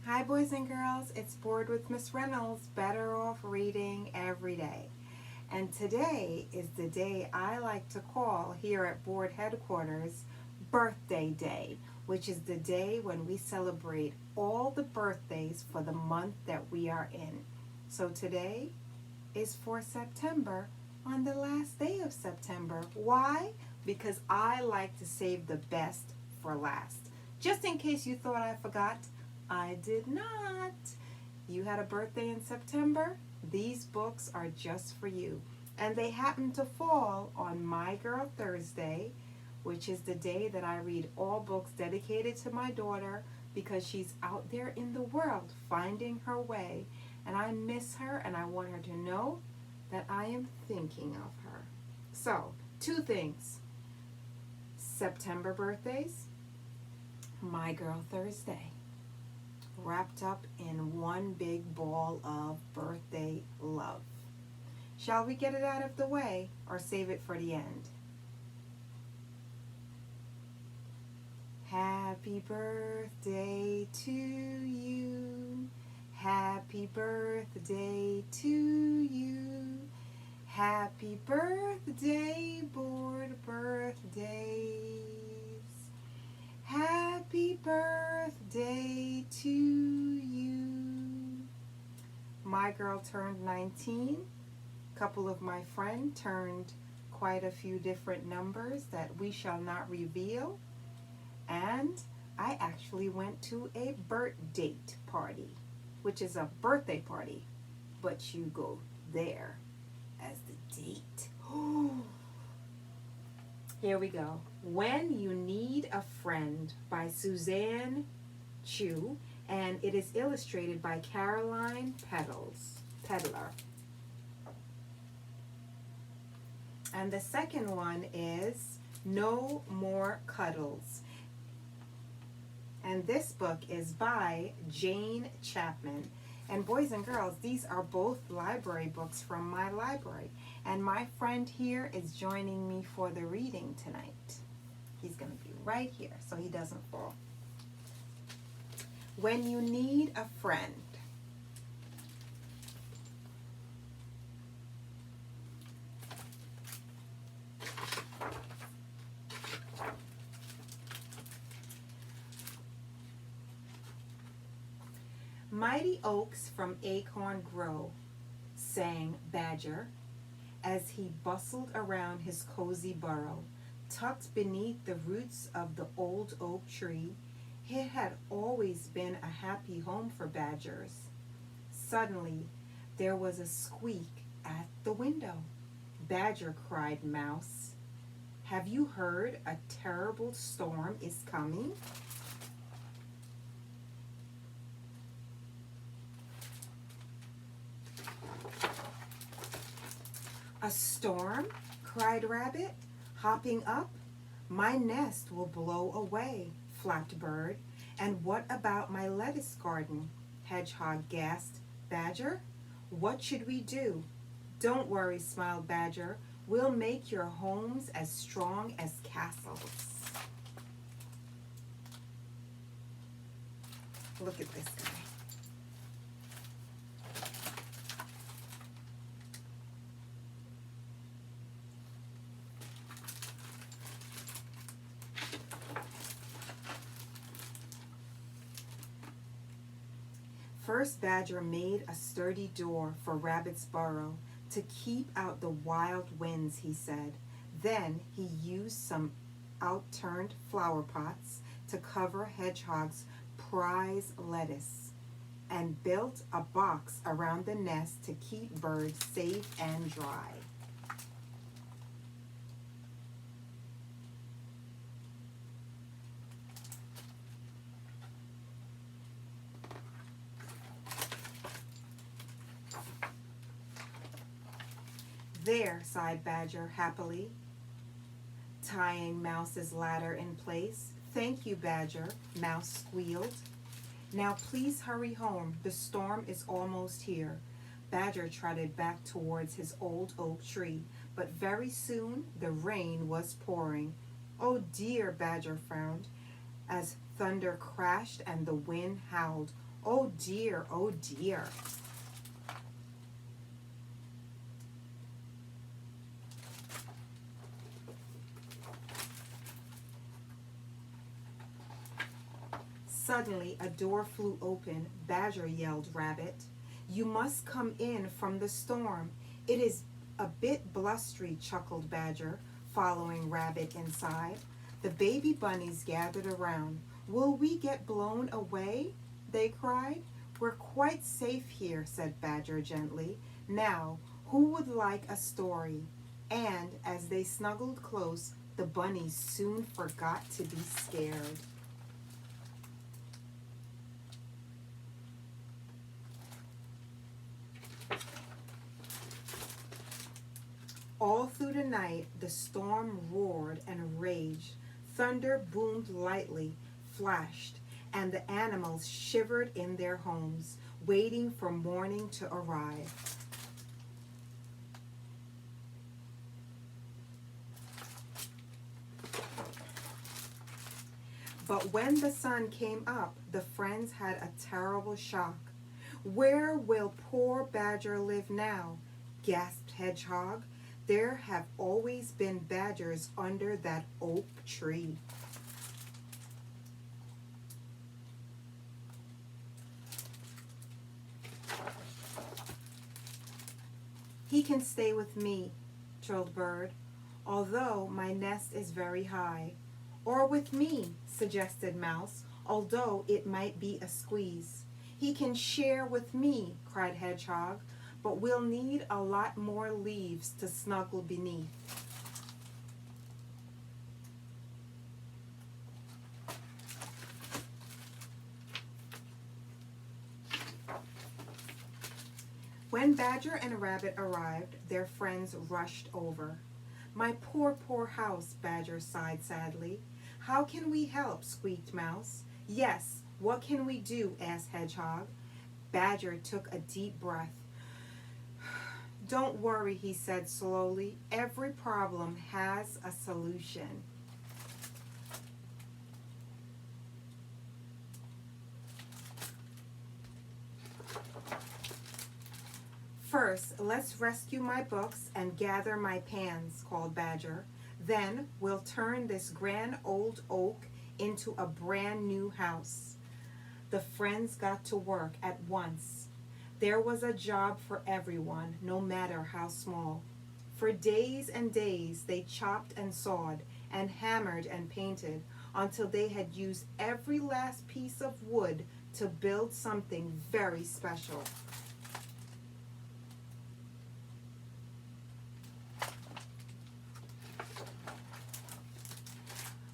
Hi, boys and girls. It's Bored with Miss Reynolds, better off reading every day. And today is the day I like to call here at Board headquarters Birthday Day, which is the day when we celebrate all the birthdays for the month that we are in. So today is for September on the last day of September. Why? Because I like to save the best for last. Just in case you thought I forgot, I did not. You had a birthday in September? These books are just for you. And they happen to fall on My Girl Thursday, which is the day that I read all books dedicated to my daughter because she's out there in the world finding her way. And I miss her and I want her to know that I am thinking of her. So, two things. September birthdays, My Girl Thursday, wrapped up in one big ball of birthday love. Shall we get it out of the way or save it for the end? Happy birthday to you. Happy birthday to you. Happy birthday, Board birthdays. Happy birthday to you. My girl turned 19. A couple of my friends turned quite a few different numbers that we shall not reveal. And I actually went to a birthday party, which is a birthday party, but you go there as the date. Here we go. When You Need a Friend by Suzanne Chu, and it is illustrated by Caroline Pedler. And the second one is No More Cuddles. And this book is by Jane Chapman. And boys and girls, these are both library books from my library. And my friend here is joining me for the reading tonight. He's going to be right here so he doesn't fall. When You Need a Friend. Mighty oaks from Acorn Grove, sang Badger, as he bustled around his cozy burrow. Tucked beneath the roots of the old oak tree, it had always been a happy home for badgers. Suddenly, there was a squeak at the window. Badger, cried Mouse, have you heard a terrible storm is coming? A storm? Cried Rabbit, hopping up. My nest will blow away, flapped Bird. And what about my lettuce garden? Hedgehog gasped. Badger, what should we do? Don't worry, smiled Badger. We'll make your homes as strong as castles. Look at this guy. First, Badger made a sturdy door for Rabbit's burrow to keep out the wild winds, he said. Then he used some outturned flower pots to cover Hedgehog's prize lettuce and built a box around the nest to keep birds safe and dry. There, sighed Badger happily, tying Mouse's ladder in place. Thank you, Badger, Mouse squealed. Now please hurry home. The storm is almost here. Badger trotted back towards his old oak tree, but very soon the rain was pouring. Oh dear, Badger frowned. as thunder crashed and the wind howled. Oh dear, oh dear. Suddenly, a door flew open. Badger yelled Rabbit. You must come in from the storm. It is a bit blustery, chuckled Badger, following Rabbit inside. The baby bunnies gathered around. Will we get blown away? They cried. We're quite safe here, said Badger gently. Now, who would like a story? And as they snuggled close, the bunnies soon forgot to be scared. All through the night, the storm roared and raged. Thunder boomed lightly, flashed, and the animals shivered in their homes, waiting for morning to arrive. But when the sun came up, the friends had a terrible shock. Where will poor Badger live now? Gasped Hedgehog. There have always been badgers under that oak tree. He can stay with me, trilled Bird, although my nest is very high. Or with me, suggested Mouse, although it might be a squeeze. He can share with me, cried Hedgehog, but we'll need a lot more leaves to snuggle beneath. When Badger and Rabbit arrived, their friends rushed over. My poor, poor house, Badger sighed sadly. How can we help? Squeaked Mouse. Yes, what can we do? Asked Hedgehog. Badger took a deep breath. Don't worry, he said slowly. Every problem has a solution. First, let's rescue my books and gather my pans, called Badger. Then we'll turn this grand old oak into a brand new house. The friends got to work at once. There was a job for everyone, no matter how small. For days and days they chopped and sawed and hammered and painted until they had used every last piece of wood to build something very special.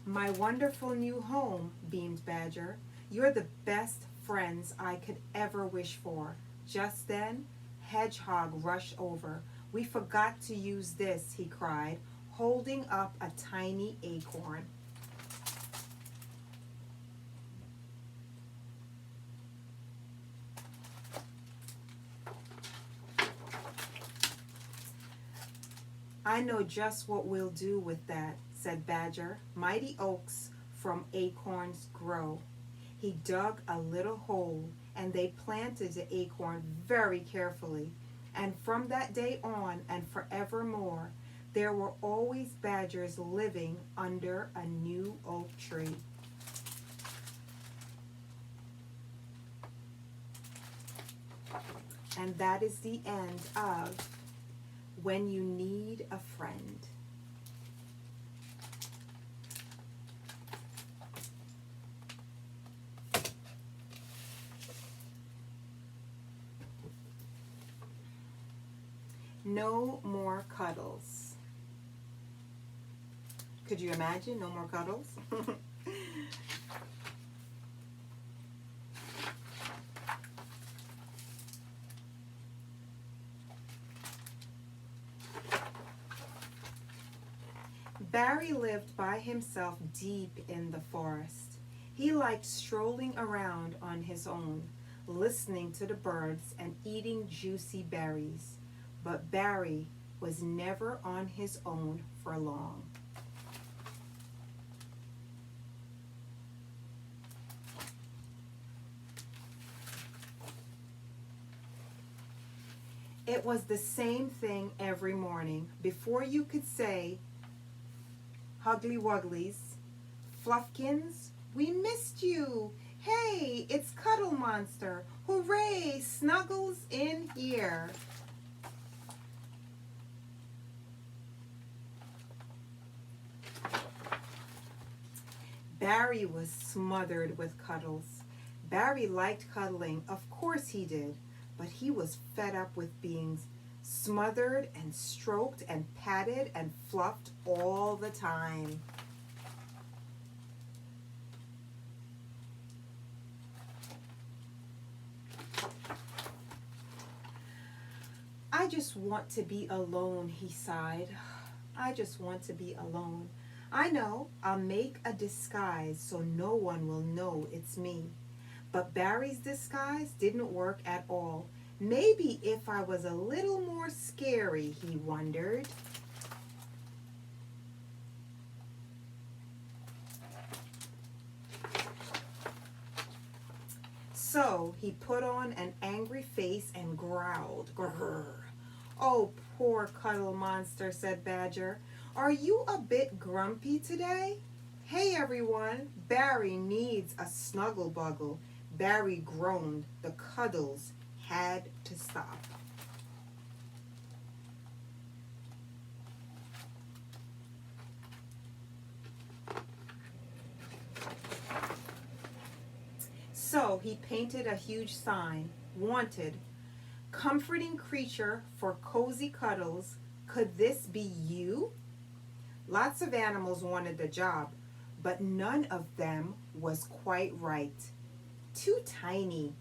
My wonderful new home, beamed Badger. You're the best friends I could ever wish for. Just then, Hedgehog rushed over. We forgot to use this, he cried, holding up a tiny acorn. I know just what we'll do with that, said Badger. Mighty oaks from acorns grow. He dug a little hole, and they planted the acorn very carefully. And from that day on and forevermore, there were always badgers living under a new oak tree. And that is the end of When You Need a Friend. No more cuddles. Could you imagine? No more cuddles? Barry lived by himself deep in the forest. He liked strolling around on his own, listening to the birds and eating juicy berries. But Barry was never on his own for long. It was the same thing every morning. Before you could say, Huggly Wugglies, Fluffkins, we missed you. Hey, it's Cuddle Monster. Hooray, Snuggles in here. Barry was smothered with cuddles. Barry liked cuddling, of course he did, but he was fed up with being smothered and stroked and patted and fluffed all the time. I just want to be alone, he sighed. I just want to be alone. I know, I'll make a disguise so no one will know it's me. But Barry's disguise didn't work at all. Maybe if I was a little more scary, he wondered. So he put on an angry face and growled. Grrr. Oh, poor Cuddle Monster, said Badger. Are you a bit grumpy today? Hey, everyone, Barry needs a snuggle buggle. Barry groaned. The cuddles had to stop. So he painted a huge sign, wanted, comforting creature for cozy cuddles. Could this be you? Lots of animals wanted the job, but none of them was quite right. Too tiny,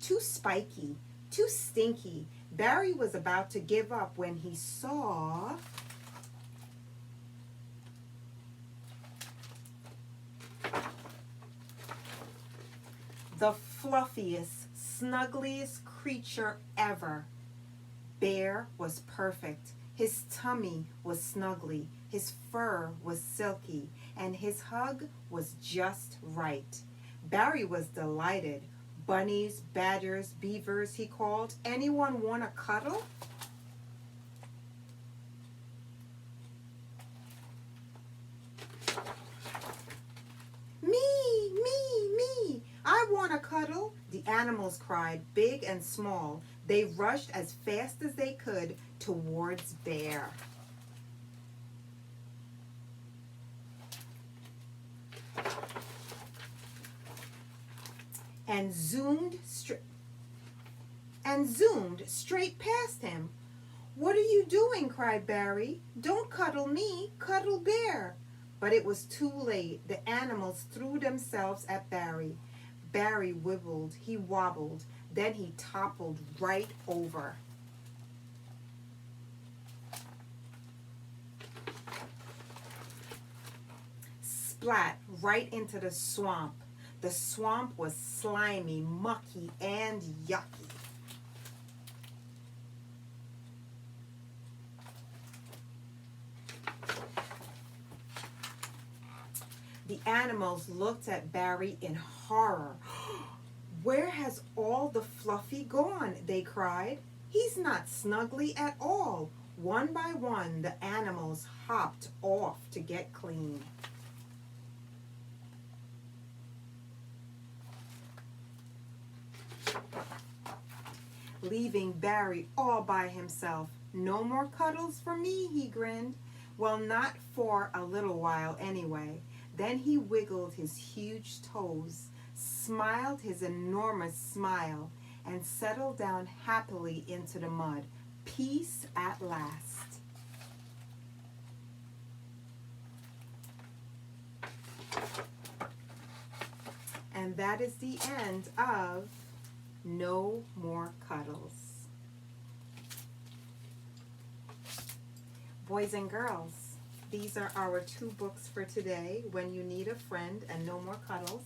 too spiky, too stinky. Barry was about to give up when he saw the fluffiest, snuggliest creature ever. Bear was perfect. His tummy was snuggly, his fur was silky, and his hug was just right. Barry was delighted. Bunnies, badgers, beavers, he called. Anyone want a cuddle? Me, I want a cuddle. The animals cried, big and small. They rushed as fast as they could towards Bear. And zoomed straight past him. What are you doing? Cried Barry. Don't cuddle me, cuddle Bear. But it was too late. The animals threw themselves at Barry. Barry wibbled, he wobbled, then he toppled right over. Splat right into the swamp. The swamp was slimy, mucky, and yucky. The animals looked at Barry in horror. Where has all the fluffy gone? They cried. He's not snuggly at all. One by one, the animals hopped off to get clean. Leaving Barry all by himself. No more cuddles for me, he grinned. Well, not for a little while anyway. Then he wiggled his huge toes, smiled his enormous smile, and settled down happily into the mud. Peace at last. And that is the end of No More Cuddles. Boys and girls, these are our two books for today, When You Need a Friend and No More Cuddles.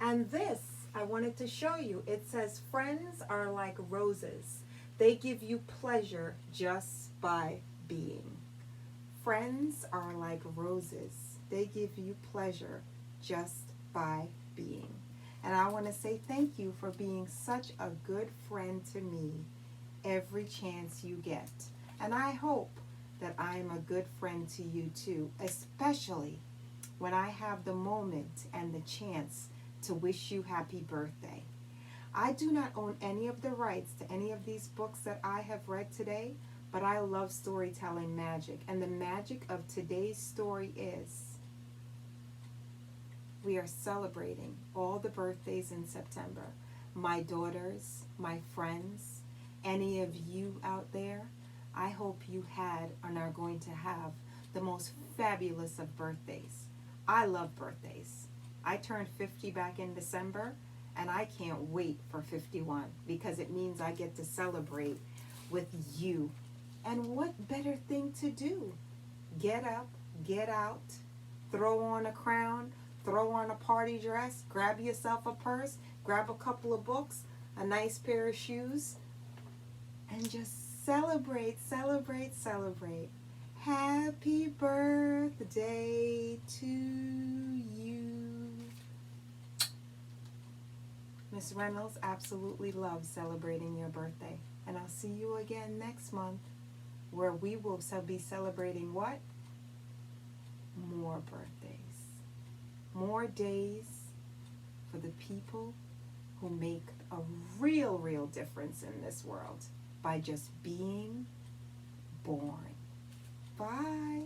And this, I wanted to show you. It says, friends are like roses. They give you pleasure just by being. Friends are like roses. They give you pleasure just by being. And I want to say thank you for being such a good friend to me. every chance you get. And I hope that I am a good friend to you too, especially when I have the moment and the chance to wish you happy birthday. I do not own any of the rights to any of these books that I have read today, but I love storytelling magic. And the magic of today's story is we are celebrating all the birthdays in September. My daughters, my friends, any of you out there, I hope you had and are going to have the most fabulous of birthdays. I love birthdays. I turned 50 back in December, and I can't wait for 51 because it means I get to celebrate with you. And what better thing to do? Get up, get out, throw on a crown, throw on a party dress, grab yourself a purse, grab a couple of books, a nice pair of shoes, and just celebrate, celebrate, celebrate. Happy birthday to you. Miss Reynolds absolutely loves celebrating your birthday. And I'll see you again next month where we will be celebrating what? More birthdays. More days for the people who make a real, real difference in this world by just being born. Bye.